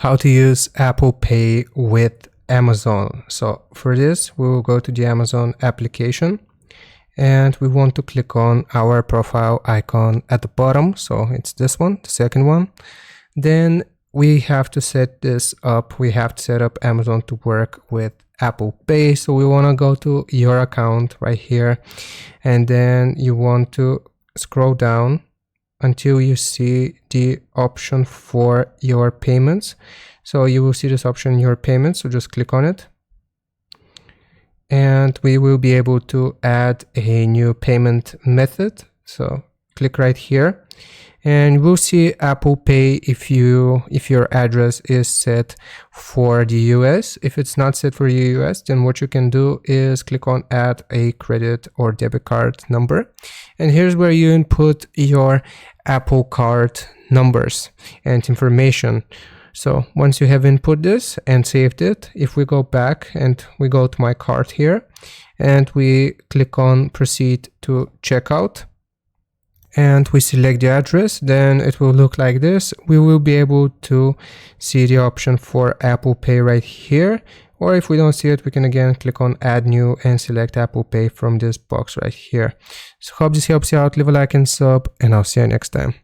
how to use Apple Pay with Amazon. So for this, we will go to the Amazon application and we want to click on our profile icon at the bottom. So it's this one, the second one. Then we have to set this up. We have to set up Amazon to work with Apple Pay. So we want to go to your account right here, and then you want to scroll down until you see the option for your payments. So you will see this option, your payments. So just click on it. And we will be able to add a new payment method. So click right here. And we'll see Apple Pay if your address is set for the US. If it's not set for the US, then what you can do is click on add a credit or debit card number. And here's where you input your Apple Card numbers and information. So once you have input this and saved it, if we go back and we go to my cart here and we click on proceed to checkout, and we select the address, then it will look like this. We will be able to see the option for Apple Pay right here. Or if we don't see it, we can again click on add new and select Apple Pay from this box right here. So hope this helps you out. Leave a like and sub, and I'll see you next time.